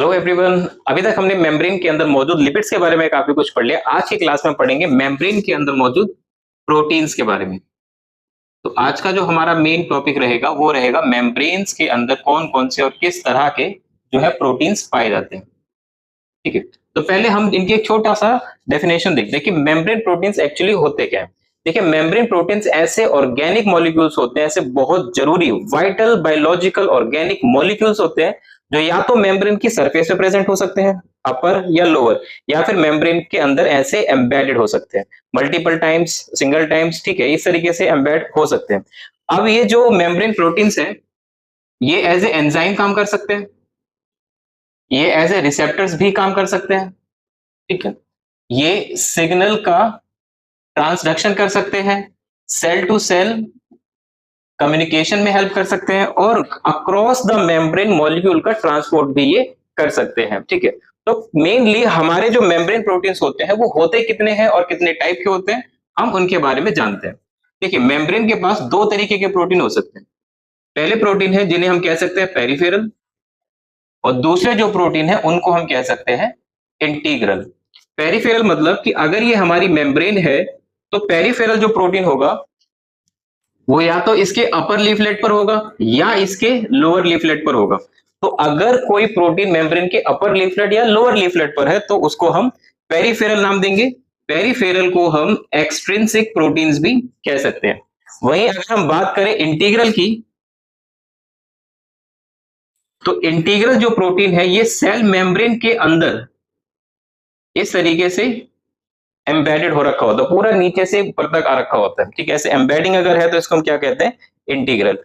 Hello everyone. अभी तक हमने मेम्ब्रेन के अंदर मौजूद लिपिड्स के बारे में काफी कुछ पढ़ लिया। आज की क्लास में पढ़ेंगे मेम्ब्रेन के अंदर मौजूद प्रोटीन्स के बारे में। तो आज का जो हमारा मेन टॉपिक रहेगा वो रहेगा मेम्ब्रेन्स के अंदर कौन कौन से और किस तरह के जो है प्रोटीन्स पाए जाते हैं। ठीक है, तो पहले हम इनकी एक छोटा सा डेफिनेशन देखते हैं कि मेम्ब्रेन प्रोटीन्स एक्चुअली होते क्या है। देखिए, मेम्ब्रेन प्रोटीन्स ऐसे ऑर्गेनिक मॉलिक्यूल्स होते हैं, ऐसे बहुत जरूरी वाइटल बायोलॉजिकल ऑर्गेनिक मॉलिक्यूल्स होते हैं जो या तो मेम्ब्रेन की सरफेस पे प्रेजेंट हो सकते हैं, अपर या लोअर, या फिर मेम्ब्रेन के अंदर ऐसे एम्बेडेड हो सकते हैं, मल्टीपल टाइम्स, सिंगल टाइम्स। ठीक है, इस तरीके से एम्बेड हो सकते हैं। अब ये जो मेम्ब्रेन प्रोटीन्स है ये एज ए एंजाइम काम कर सकते हैं, ये एज ए रिसेप्टर्स भी काम कर सकते हैं। ठीक है, ये सिग्नल का ट्रांसडक्शन कर सकते हैं, सेल टू सेल कम्युनिकेशन में हेल्प कर सकते हैं, और अक्रॉस द मेम्ब्रेन मॉलिक्यूल का ट्रांसपोर्ट भी ये कर सकते हैं। ठीक है, तो मेनली हमारे जो मेम्ब्रेन प्रोटीन्स होते हैं वो होते कितने हैं और कितने टाइप के होते हैं, हम उनके बारे में जानते हैं। देखिए, मेम्ब्रेन के पास दो तरीके के प्रोटीन हो सकते हैं। पहले प्रोटीन है जिन्हें हम कह सकते हैं पेरिफेरल, और दूसरे जो प्रोटीन है उनको हम कह सकते हैं इंटीग्रल। पेरिफेरल मतलब कि अगर ये हमारी मेम्ब्रेन है तो पेरिफेरल जो प्रोटीन होगा वो या तो इसके अपर लीफलेट पर होगा या इसके लोअर लीफलेट पर होगा। तो अगर कोई प्रोटीन मेम्ब्रेन के अपर लीफलेट या लोअर लीफलेट पर है तो उसको हम पेरिफेरल नाम देंगे। पेरिफेरल को हम एक्सट्रिंसिक प्रोटीन्स भी कह सकते हैं। वहीं अगर हम बात करें इंटीग्रल की, तो इंटीग्रल जो प्रोटीन है ये सेल मेम्ब्रेन के अंदर इस तरीके से एम्बेडेड हो रखा होता है, पूरा नीचे से ऊपर तक आ रखा होता है। ठीक है, ऐसे एम्बेडिंग अगर है तो इसको हम क्या कहते हैं, इंटीग्रल।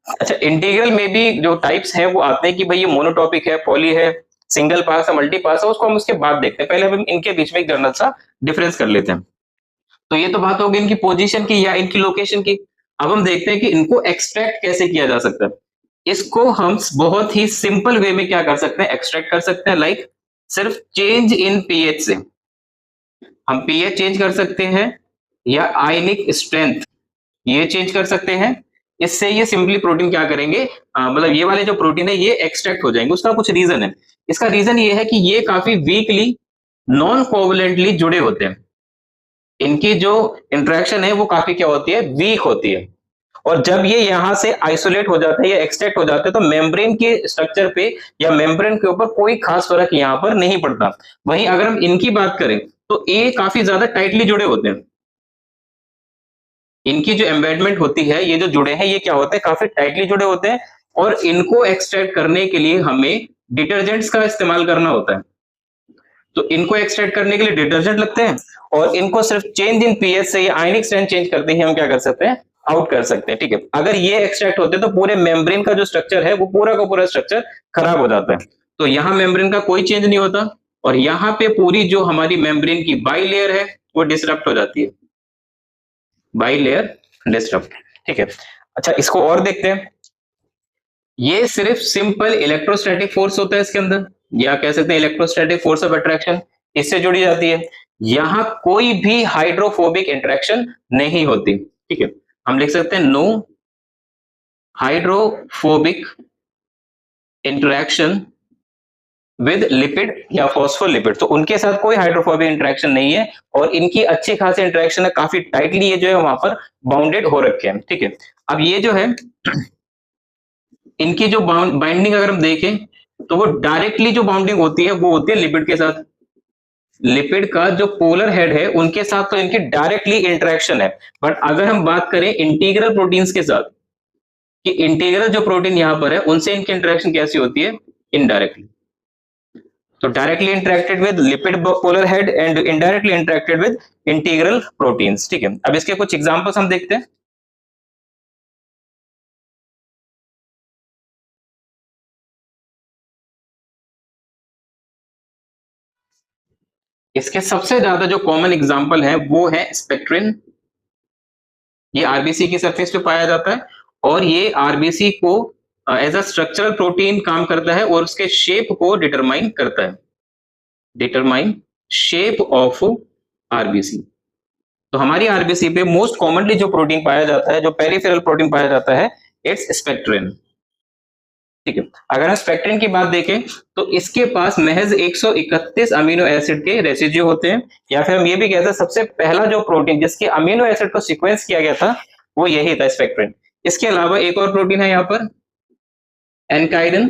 अच्छा, इंटीग्रल में भी जो टाइप्स हैं वो आते हैं कि भाई ये मोनोटॉपिक है, पॉली है, सिंगल पास है, मल्टी पास है, उसको हम उसके बाद देखते हैं। पहले हम इनके बीच में एक जनरल सा डिफरेंस कर लेते हैं। तो ये तो बात होगी इनकी पोजीशन की या इनकी लोकेशन की। अब हम देखते हैं कि इनको एक्सट्रैक्ट कैसे किया जा सकता है। इसको हम बहुत ही सिंपल वे में क्या कर सकते हैं, एक्सट्रैक्ट कर सकते हैं। लाइक सिर्फ चेंज इन पीएच से हम पीएच चेंज कर सकते हैं, या आयनिक स्ट्रेंथ ये चेंज कर सकते हैं। इससे ये सिंपली प्रोटीन क्या करेंगे, मतलब ये वाले जो प्रोटीन है ये एक्सट्रैक्ट हो जाएंगे। उसका कुछ रीजन है। इसका रीजन ये है कि ये काफी वीकली नॉन कोवलेंटली जुड़े होते हैं। इनकी जो इंटरेक्शन है वो काफी क्या होती है, वीक होती है। और जब ये यहां से आइसोलेट हो जाते हैं या एक्सट्रैक्ट हो जाते हैं तो मेम्ब्रेन के स्ट्रक्चर पे या मेम्ब्रेन के ऊपर कोई खास फर्क यहां पर नहीं पड़ता। वहीं अगर हम इनकी बात करें तो ये काफी ज्यादा टाइटली जुड़े होते हैं। इनकी जो एम्बेडमेंट होती है, ये जो जुड़े हैं ये क्या होते हैं, काफी टाइटली जुड़े होते हैं। और इनको एक्सट्रैक्ट करने के लिए हमें डिटर्जेंट्स का इस्तेमाल करना होता है। तो इनको एक्सट्रैक्ट करने के लिए डिटर्जेंट लगते हैं, और इनको सिर्फ चेंज इन पीएच से या आयनिक स्ट्रेंथ चेंज करते ही हम क्या कर सकते हैं, आउट कर सकते हैं। ठीक है, अगर ये एक्सट्रैक्ट होते तो पूरे मेम्ब्रेन का जो स्ट्रक्चर है वो पूरा का पूरा स्ट्रक्चर खराब हो जाता है। तो यहाँ मेम्ब्रेन का कोई चेंज नहीं होता, और यहाँ पे पूरी जो हमारी मेम्ब्रेन की बाई लेयर है वो डिसरप्ट हो जाती है, बाई लेयर डिस्टर्ब। ठीक है, अच्छा इसको और देखते हैं। ये सिर्फ सिंपल इलेक्ट्रोस्टैटिक फोर्स होता है इसके अंदर, या कह सकते हैं इलेक्ट्रोस्टैटिक फोर्स ऑफ अट्रैक्शन, इससे जुड़ी जाती है। यहां कोई भी हाइड्रोफोबिक इंटरेक्शन नहीं होती। ठीक है, हम लिख सकते हैं no hydrophobic interaction with lipid या फॉस्फोलिपिड। तो उनके साथ कोई हाइड्रोफोबिक इंटरेक्शन नहीं है, और इनकी अच्छी खासी इंटरेक्शन है, काफी टाइटली ये जो है वहां पर बाउंडेड हो रखे हैं। ठीक है, अब ये जो है इनकी जो बाइंडिंग अगर हम देखें तो वो डायरेक्टली जो बाउंडिंग होती है वो होती है लिपिड के साथ। लिपिड का जो पोलर हेड है उनके साथ तो इनकी डायरेक्टली इंटरेक्शन है। बट अगर हम बात करें इंटीग्रल प्रोटीन्स के साथ, कि इंटीग्रल जो प्रोटीन यहां पर है उनसे इनकी इंटरेक्शन कैसी होती है, इनडायरेक्टली। तो directly interacted with lipid polar head and indirectly interacted with integral proteins. ठीक है, अब इसके कुछ एग्जांपल्स हम देखते हैं। इसके सबसे ज्यादा जो कॉमन एग्जांपल है वो है स्पेक्ट्रिन। ये आरबीसी की सरफेस पे पाया जाता है, और ये आरबीसी को एज अ स्ट्रक्चरल प्रोटीन काम करता है, और उसके शेप को डिटरमाइन करता है, डिटरमाइन शेप ऑफ आरबीसी। तो हमारी आरबीसी पे मोस्ट कॉमनली जो प्रोटीन पाया जाता है, जो पेरिफेरल प्रोटीन पाया जाता है, इट्स स्पेक्ट्रिन। ठीक है। अगर हम स्पेक्ट्रिन की बात देखें तो इसके पास महज 131 अमीनो एसिड के रेसिड्यू होते हैं, या फिर हम ये भी कहते हैं सबसे पहला जो प्रोटीन जिसके अमीनो एसिड को सीक्वेंस किया गया था वो यही था, स्पेक्ट्रिन। इसके अलावा एक और प्रोटीन है यहाँ पर, एनकाइडन,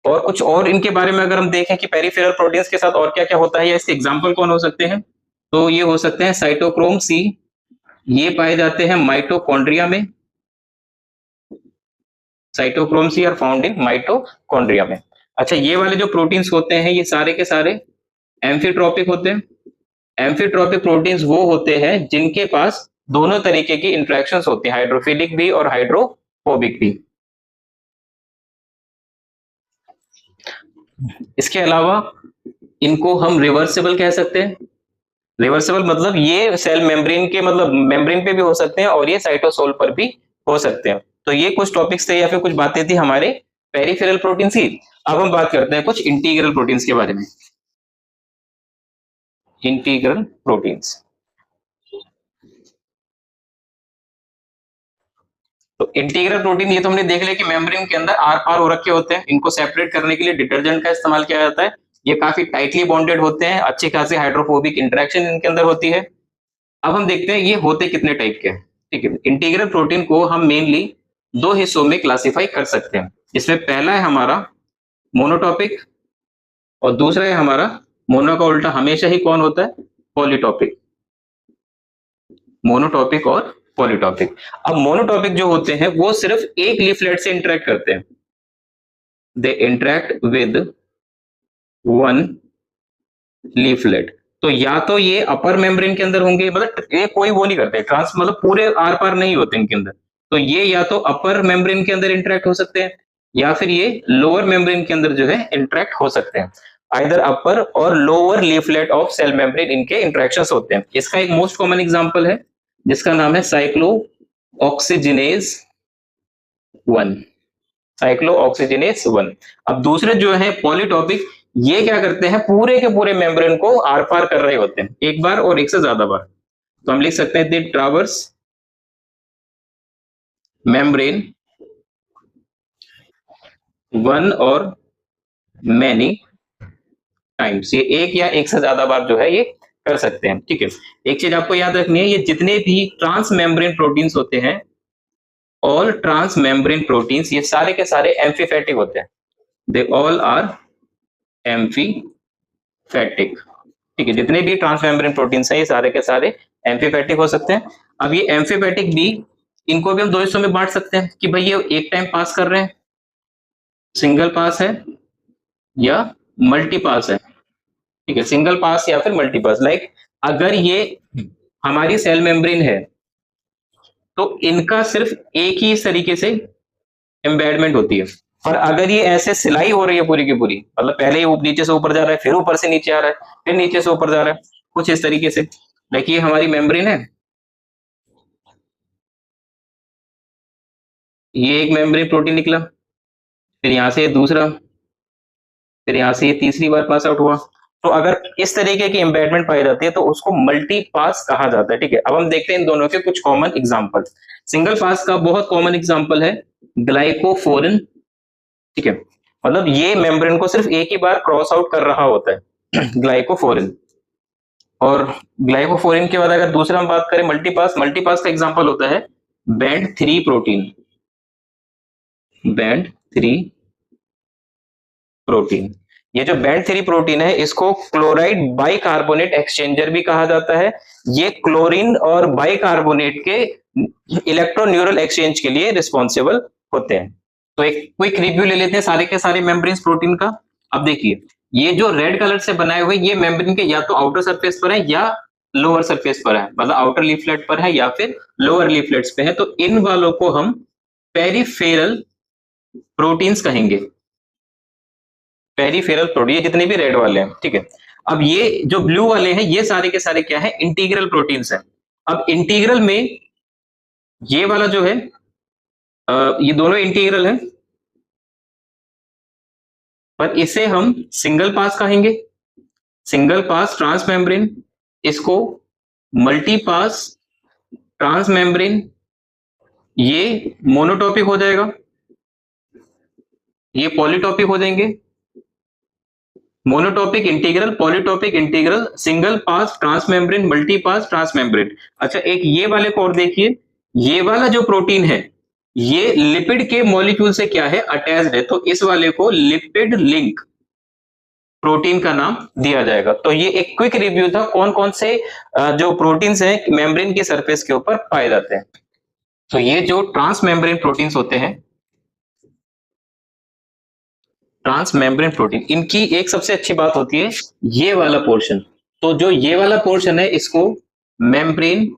और कुछ और इनके बारे में अगर हम देखें कि पेरिफेरल प्रोटीन्स के साथ और क्या क्या होता है या इसके एग्जाम्पल कौन हो सकते हैं, तो ये हो सकते हैं साइटोक्रोम सी, ये पाए जाते हैं माइटोकॉन्ड्रिया में, cytochrome C are found in mitochondria में। अच्छा, ये वाले जो प्रोटीन्स होते हैं ये सारे के सारे एम्फीट्रोपिक होते हैं। एम्फीट्रोपिक प्रोटीन्स वो होते हैं जिनके पास दोनों तरीके की इंटरेक्शंस होती हैं, हाइड्रोफिलिक भी और हाइड्रोफोबिक भी। इसके अलावा इनको हम रिवर्सिबल कह सकते हैं। रिवर्सिबल मतलब ये सेल मेम्ब्रेन के, मतलब मेम्ब्रेन पे भी हो सकते हैं और ये साइटोसोल पर भी हो सकते हैं। तो ये कुछ टॉपिक्स थे या फिर कुछ बातें थी हमारे पेरिफेरल प्रोटीन्स की। अब हम बात करते हैं कुछ इंटीग्रल प्रोटीन्स के बारे में। इंटीग्रल प्रोटीन्स, तो इंटीग्रल प्रोटीन ये तो हमने देख लिया कि मेम्ब्रेन के अंदर आर पार हो रखे होते हैं। इनको सेपरेट करने के लिए डिटर्जेंट का इस्तेमाल किया जाता है। ये काफी टाइटली बॉन्डेड होते हैं, अच्छी खासी हाइड्रोफोबिक इंटरेक्शन इनके अंदर होती है। अब हम देखते हैं ये होते कितने टाइप के हैं। ठीक है, इंटीग्रल प्रोटीन को हम मेनली दो हिस्सों में क्लासिफाई कर सकते हैं। इसमें पहला है हमारा मोनोटॉपिक और दूसरा है हमारा, मोनो का उल्टा हमेशा ही कौन होता है, पॉलीटॉपिक। मोनोटॉपिक और पॉलीटॉपिक। अब मोनोटॉपिक जो होते हैं वो सिर्फ एक लीफलेट से इंटरेक्ट करते हैं, they interact with one leaflet. तो या तो ये अपर मेम्ब्रेन के अंदर होंगे, मतलब ये कोई वो नहीं करते ट्रांस, मतलब पूरे आर पार नहीं होते इनके अंदर। तो ये या तो अपर मेम्ब्रेन के अंदर इंटरेक्ट हो सकते हैं या फिर ये लोअर मेम्ब्रेन के अंदर जो है इंटरेक्ट हो सकते हैं। आइदर अपर और lower leaflet of cell membrane इनके इंटरेक्शंस होते हैं। इसका एक मोस्ट कॉमन एग्जांपल है जिसका नाम है साइक्लो ऑक्सीजिनेज 1, साइक्लो ऑक्सीजिनेज 1। अब दूसरे जो है पॉलीटॉपिक, ये क्या करते हैं, पूरे के पूरे मेम्ब्रेन को आर पार कर रहे होते हैं एक बार और एक से ज्यादा बार। तो हम लिख सकते हैं दे ट्रावर्स मेम्ब्रेन वन और मैनी टाइम्स। ये एक या एक से ज्यादा बार जो है ये कर सकते हैं। ठीक है, एक चीज आपको याद रखनी है, ये जितने भी ट्रांस मेम्ब्रेन प्रोटीन्स होते हैं, ऑल ट्रांस मेम्ब्रेन प्रोटीन्स, ये सारे के सारे एम्फीफैटिक होते हैं। They all are amphipathic. ठीक है, जितने भी ट्रांस मेम्ब्रेन प्रोटीन्स हैं ये सारे के सारे एम्फीफैटिक हो सकते हैं। अब ये एम्फीफैटिक भी, इनको भी हम दो हिस्सों में बांट सकते हैं कि भाई ये एक टाइम पास कर रहे हैं, सिंगल पास है या मल्टी पास है। ठीक है, सिंगल पास या फिर मल्टी पास। लाइक अगर ये हमारी सेल मेम्ब्रेन है तो इनका सिर्फ एक ही तरीके से एम्बेडमेंट होती है, और अगर ये ऐसे सिलाई हो रही है पूरी की पूरी, मतलब पहले ही नीचे से ऊपर जा रहा है, फिर ऊपर से नीचे आ रहा है, फिर नीचे से ऊपर जा रहा है, कुछ इस तरीके से। देखिए हमारी मेम्ब्रेन है, ये एक मेम्ब्रेन प्रोटीन निकला, फिर यहां से दूसरा, फिर यहां से ये तीसरी बार पास आउट हुआ। तो अगर इस तरीके की एम्बेडमेंट पाई जाती है तो उसको मल्टी पास कहा जाता है। ठीक है, अब हम देखते हैं इन दोनों के कुछ कॉमन एग्जांपल। सिंगल पास का बहुत कॉमन एग्जांपल है ग्लाइकोफोरिन। ठीक है, मतलब ये मेम्ब्रेन को सिर्फ एक ही बार क्रॉस आउट कर रहा होता है ग्लाइकोफोरिन। और ग्लाइकोफोरिन के बाद अगर दूसरा हम बात करें मल्टीपास, मल्टीपास का एग्जांपल होता है बैंड 3 प्रोटीन, बैंड 3 प्रोटीन। ये जो बैंड 3 प्रोटीन है इसको क्लोराइड बाइकार्बोनेट एक्सचेंजर भी कहा जाता है। ये क्लोरीन और बाइकार्बोनेट के इलेक्ट्रोन्यूरल एक्सचेंज के लिए रिस्पॉन्सिबल होते हैं। तो एक क्विक रिव्यू ले लेते हैं सारे के सारे मेम्ब्रेन प्रोटीन का। अब देखिए ये जो रेड कलर से बनाए हुए ये मेम्ब्रेन के या तो आउटर सरफेस पर है या लोअर सरफेस पर है, मतलब आउटर लीफलेट पर है या फिर लोअर लीफलेट्स पे है। तो इन वालों को हम पेरिफेरल प्रोटीन्स कहेंगे, पेरिफेरल प्रोटीन, जितने भी रेड वाले हैं। ठीक है, अब ये जो ब्लू वाले हैं ये सारे के सारे क्या है, इंटीग्रल प्रोटीन्स हैं। अब इंटीग्रल में ये वाला जो है ये दोनों इंटीग्रल है, पर इसे हम सिंगल पास कहेंगे, सिंगल पास ट्रांस मेम्ब्रेन। इसको मल्टी पास ट्रांस मेम्ब्रेन, ये मोनोटॉपिक हो जाएगा, ये पॉलीटॉपिक हो जाएंगे, monotopic integral, polytopic integral, single pass, transmembrane, multi pass, transmembrane. अच्छा एक ये वाले को और देखिए, ये वाला जो प्रोटीन है ये लिपिड के मॉलिक्यूल से क्या है, अटैच्ड है, तो इस वाले को लिपिड लिंक प्रोटीन का नाम दिया जाएगा। तो ये एक क्विक रिव्यू था कौन कौन से जो प्रोटीन्स हैं मेम्ब्रेन के सरफेस के ऊपर पाए जाते हैं। तो ये जो ट्रांसमेम्ब्रेन प्रोटीन्स होते हैं, ट्रांसमेम्ब्रेन प्रोटीन, इनकी एक सबसे अच्छी बात होती है ये वाला पोर्शन। तो जो ये वाला पोर्शन है इसको मेम्ब्रेन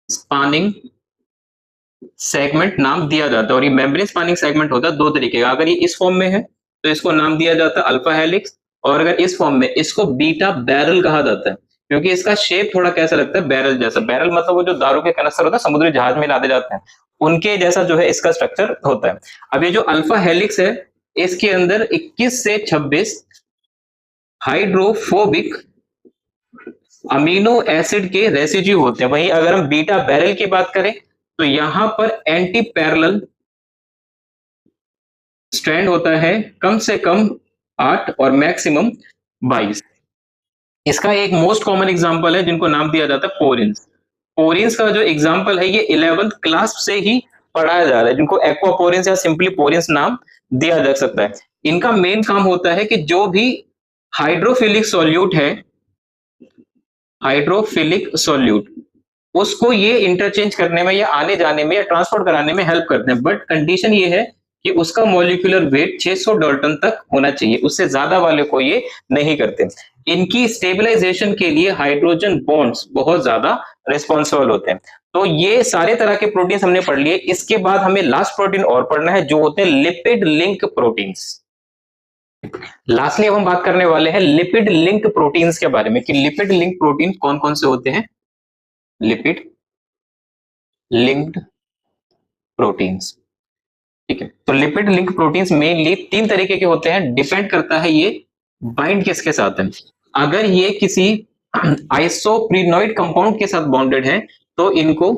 स्पानिंग सेगमेंट नाम दिया जाता है। और ये मेम्ब्रेन स्पानिंग सेगमेंट होता है दो तरीके का, अगर ये इस फॉर्म में है तो इसको नाम दिया जाता है अल्फा हेलिक्स, और अगर इस फॉर्म में इसको बीटा बैरल कहा जाता है, क्योंकि इसका शेप थोड़ा कैसा लगता है, बैरल जैसा। बैरल मतलब वो जो दारू के कनस्तर होता है समुद्री जहाज में लादे जाते हैं, उनके जैसा जो है इसका स्ट्रक्चर होता है। अब ये जो अल्फा हेलिक्स है इसके अंदर 21 से 26 हाइड्रोफोबिक अमीनो एसिड के रेसिड्यू होते हैं। वहीं अगर हम बीटा बैरल की बात करें तो यहां पर एंटी पैरेलल स्ट्रैंड होता है कम से कम 8 और मैक्सिमम 22। इसका एक मोस्ट कॉमन एग्जांपल है जिनको नाम दिया जाता है पोरिन्स। पोरिन्स का जो एग्जांपल है ये 11th क्लास से ही पढ़ाया जा रहा है, जिनको एक्वापोरिन्स या सिंपली पोरिन्स नाम दिया जा सकता है। इनका मेन काम होता है कि जो भी हाइड्रोफिलिक सॉल्यूट है, हाइड्रोफिलिक सॉल्यूट, उसको ये इंटरचेंज करने में या आने जाने में या ट्रांसपोर्ट कराने में हेल्प करते हैं। बट कंडीशन ये है कि उसका मॉलिक्यूलर वेट 600 डाल्टन तक होना चाहिए, उससे ज्यादा वाले को ये नहीं करते। इनकी स्टेबलाइजेशन के लिए हाइड्रोजन बॉन्ड्स बहुत ज्यादा रिस्पॉन्सिबल होते हैं। तो ये सारे तरह के प्रोटीन्स हमने पढ़ लिए। इसके बाद हमें लास्ट प्रोटीन और पढ़ना है जो होते हैं लिपिड लिंक प्रोटीन्स। लास्टली अब हम बात करने वाले हैं लिपिड लिंक प्रोटीन्स के बारे में कि लिपिड लिंक प्रोटीन कौन कौन से होते हैं। लिपिड लिंक्ड प्रोटीन्स, ठीक है। तो लिपिड लिंक प्रोटीन्स मेनली 3 तरीके के होते हैं, डिपेंड करता है ये बाइंड किसके साथ है। अगर ये किसी आइसोप्रीनॉइड कंपाउंड के साथ बॉन्डेड है तो इनको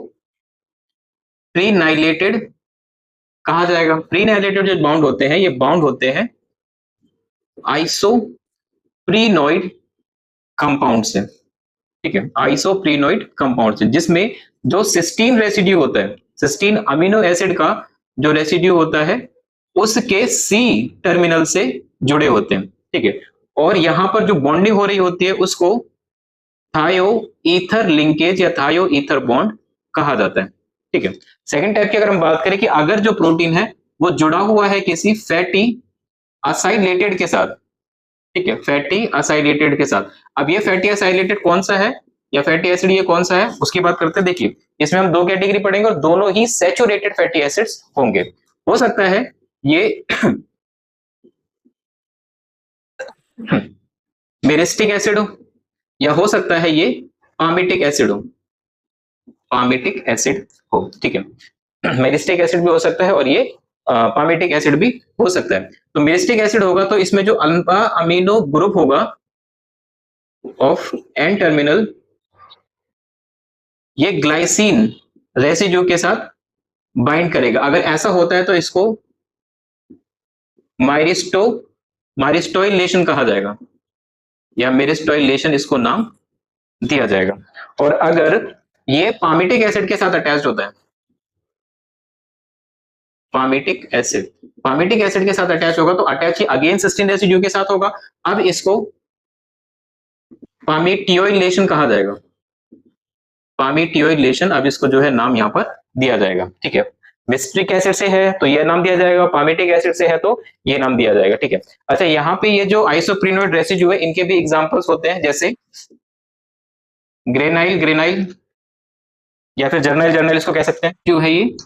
प्रीनाइलेटेड कहा जाएगा। प्रीनाइलेटेड जो बाउंड होते हैं ये बाउंड होते हैं आइसोप्रीनॉइड कंपाउंड से, ठीक है, आइसोप्रीनॉइड कंपाउंड से, जिसमें जो सिस्टीन रेसिड्यू होता है, सिस्टीन अमीनो एसिड का जो रेसिड्यू होता है उसके सी टर्मिनल से जुड़े होते हैं, ठीक है। और यहां पर जो बॉन्डिंग हो रही होती है उसको थायो ईथर लिंकेज या थायो ईथर बॉन्ड कहा जाता है, ठीक है। सेकंड टाइप की अगर हम बात करें कि अगर जो प्रोटीन है वो जुड़ा हुआ है किसी फैटी असाइलेटेड के साथ, ठीक है, फैटी असाइलेटेड के साथ। अब ये फैटी असाइलेटेड कौन सा है या फैटी एसिड ये कौन सा है उसकी बात करते हैं। देखिए इसमें हम 2 कैटेगरी पढ़ेंगे और दोनों ही सैचुरेटेड फैटी एसिड्स होंगे। हो सकता है ये मेरिस्टिक एसिड हो या हो सकता है ये पामिटिक एसिड हो, पामिटिक एसिड हो, ठीक है। मेरिस्टिक एसिड भी हो सकता है और ये पामिटिक एसिड भी हो सकता है। तो मेरिस्टिक एसिड होगा तो इसमें जो अल्फा अमीनो ग्रुप होगा ऑफ एन टर्मिनल ये ग्लाइसिन रेसिड्यू के साथ बाइंड करेगा। अगर ऐसा होता है तो इसको माइरिस्टोइलेशन कहा जाएगा या मेरिस्टोइलेशन इसको नाम दिया जाएगा। और अगर ये पामिटिक एसिड के साथ अटैच्ड होता है, पामिटिक एसिड के साथ अटैच होगा तो अटैच ही अगेन सिस्टीन रेसिड्यू के साथ होगा। अब इसको पामिटियोइलेशन कहा जाएगा, पामिटियोइलेशन, अब इसको जो है नाम यहां पर दिया जाएगा, ठीक है। मिस्ट्रिक एसिड से है तो ये नाम दिया जाएगा, पामिटिक एसिड से है तो ये नाम दिया जाएगा, ठीक है। अच्छा यहाँ पे ये जो आइसोप्रीनोइड रेसिड्यू है इनके भी एग्जांपल्स होते हैं, जैसे ग्रेनाइल या फिर जर्नल इसको कह सकते हैं, क्यों है ये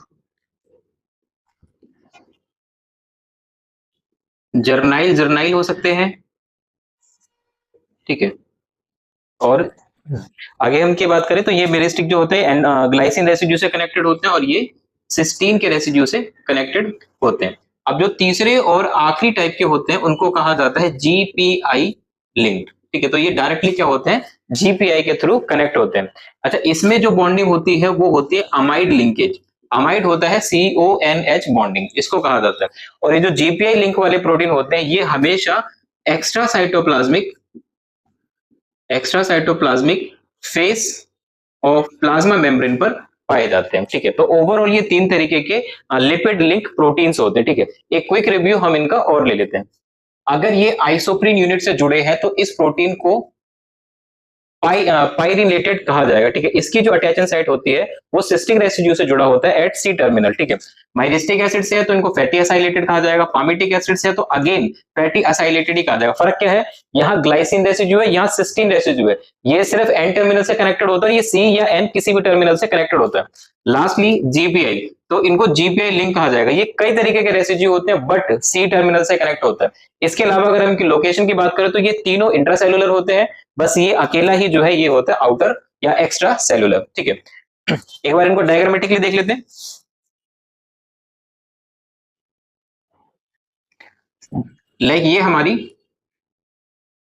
जर्नाइल हो सकते हैं, ठीक है। और आगे हम की बात करें तो ये मेरिस्टिक जो होते हैं ग्लाइसिन रेसिड्यू से कनेक्टेड होते हैं और ये सिस्टीन के रेसिड्यू से कनेक्टेड होते हैं। अब जो तीसरे और आखिरी टाइप के होते हैं उनको कहा जाता है जीपीआई लिंक्ड, ठीक है। तो ये डायरेक्टली क्या होते हैं, जीपीआई के थ्रू कनेक्ट होते हैं। अच्छा इसमें जो बॉन्डिंग होती है वो होती है अमाइड लिंकेज। अमाइड होता है CONH बॉन्डिंग, इसको कहा जाता है। और ये जो GPI लिंक वाले प्रोटीन होते हैं ये हमेशा extra cytoplasmic face of plasma membrane पर पाए जाते हैं। ठीक है, तो ओवरऑल ये 3 तरीके के लिपिड लिंक प्रोटीन्स होते हैं। ठीक है, एक क्विक रिव्यू हम इनका और ले लेते हैं। अगर ये आइसोप्रीन यूनिट से जुड़े हैं तो इस प्रोटीन को पाई रिलेटेड कहा जाएगा। ठीक है, इसकी जो अटैचमेंट साइट होती है वो सिस्टिक रेसिड्यू से जुड़ा होता है एट सी टर्मिनल। ठीक है, माइरिस्टिक एसिड से है तो इनको फैटी असाइलेटेड कहा जाएगा, पामिटिक एसिड से है तो अगेन फैटी असाइलेटेड ही कहा जाएगा। फर्क क्या है, यहाँ ग्लाइसिन रेसिड्यू है, यहाँ सिस्टीन रेसिड्यू है। ये सिर्फ एन टर्मिनल से कनेक्टेड होता है, ये सी या एन किसी भी टर्मिनल से कनेक्टेड होता है। लास्टली जीपीआई, तो इनको जीपीआई लिंक कहा जाएगा। ये कई तरीके के रेसिड्यू होते हैं बट सी टर्मिनल से कनेक्ट होता है। इसके अलावा अगर हम इनकी लोकेशन की बात करें तो ये तीनों इंट्रासेलुलर होते हैं, बस ये अकेला ही जो है ये होता है आउटर या एक्स्ट्रा सेलुलर। ठीक है, एक बार इनको डायग्रामेटिकली देख लेते हैं। लाइक ये हमारी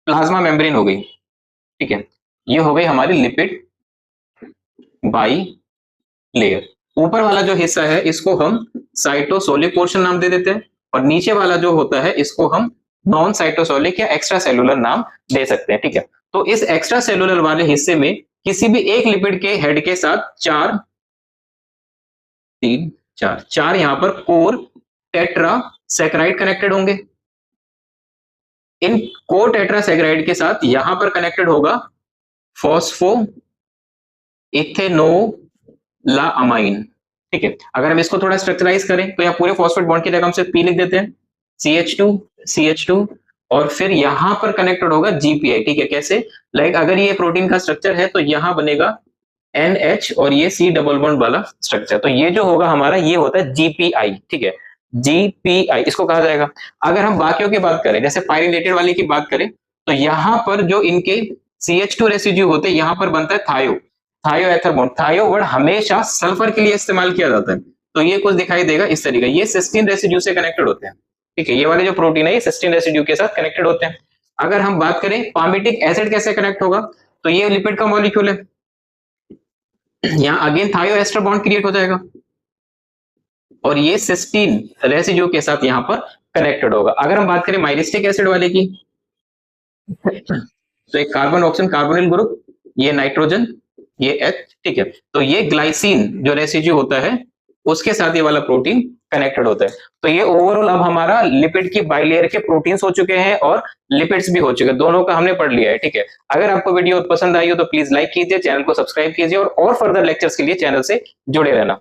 प्लाज्मा मेम्ब्रेन हो गई। ठीक है, ये हो गई हमारी लिपिड बाई लेयर। ऊपर वाला जो हिस्सा है इसको हम साइटोसोलिक पोर्शन नाम दे देते हैं और नीचे वाला जो होता है इसको हम नॉन साइटोसोलिक या एक्स्ट्रा सेलुलर नाम दे सकते हैं। ठीक है, तो इस एक्स्ट्रा सेलुलर वाले हिस्से में किसी भी एक लिपिड के हेड के साथ चार यहां पर कोर टेट्रासैकराइड कनेक्टेड होंगे। इन कोर टेट्रासैकराइड के साथ यहां पर कनेक्टेड होगा फॉस्फो इथेनोलामाइन। ठीक है, अगर हम इसको थोड़ा स्ट्रक्चराइज करें तो यहाँ पूरे फॉस्फेट बॉन्ड की जगह हम सिर्फ P लिख देते हैं, CH2 और फिर यहां पर कनेक्टेड होगा GPI। ठीक है, कैसे, लाइक अगर ये प्रोटीन का स्ट्रक्चर है तो यहां बनेगा NH और ये C डबल बॉन्ड वाला स्ट्रक्चर, तो ये जो होगा हमारा ये होता है GPI। ठीक है, GPI इसको कहा जाएगा। अगर हम बाकियों की बात करें, जैसे पायरिलेटेड वाले की बात करें, तो यहां पर जो इनके CH2 रेसिड्यू होते हैं यहां पर बनता है थायो एथर बॉन्ड। थायो वर्ड हमेशा सल्फर के लिए इस्तेमाल किया जाता है, तो ये कुछ दिखाई देगा इस तरीके, ये सिस्टीन रेसिड्यू से कनेक्टेड होते हैं। ठीक है, ये वाले जो प्रोटीन है ये सिस्टीन रेसिड्यू के साथ कनेक्टेड होते हैं। अगर हम बात करें पामिटिक एसिड कैसे कनेक्ट होगा, तो ये लिपिड का मॉलिक्यूल है, यहाँ अगेन थायो एस्टर बॉन्ड क्रिएट हो जाएगा और ये सिस्टीन रेसिड्यू के साथ यहाँ पर कनेक्टेड होगा। अगर हम बात करें माइरिस्टिक एसिड वाले की, तो एक कार्बन ऑक्सीजन कार्बोनिल ग्रुप, ये नाइट्रोजन, ये H। ठीक है, तो ये ग्लाइसिन जो रेसिड्यू होता है उसके साथ ये वाला प्रोटीन कनेक्टेड होता है। तो ये ओवरऑल अब हमारा लिपिड की बाइलेयर के प्रोटीन्स हो चुके हैं और लिपिड्स भी हो चुके हैं, दोनों का हमने पढ़ लिया है। ठीक है, अगर आपको वीडियो पसंद आई हो तो प्लीज लाइक कीजिए, चैनल को सब्सक्राइब कीजिए और फर्दर लेक्चर्स के लिए चैनल से जुड़े रहना।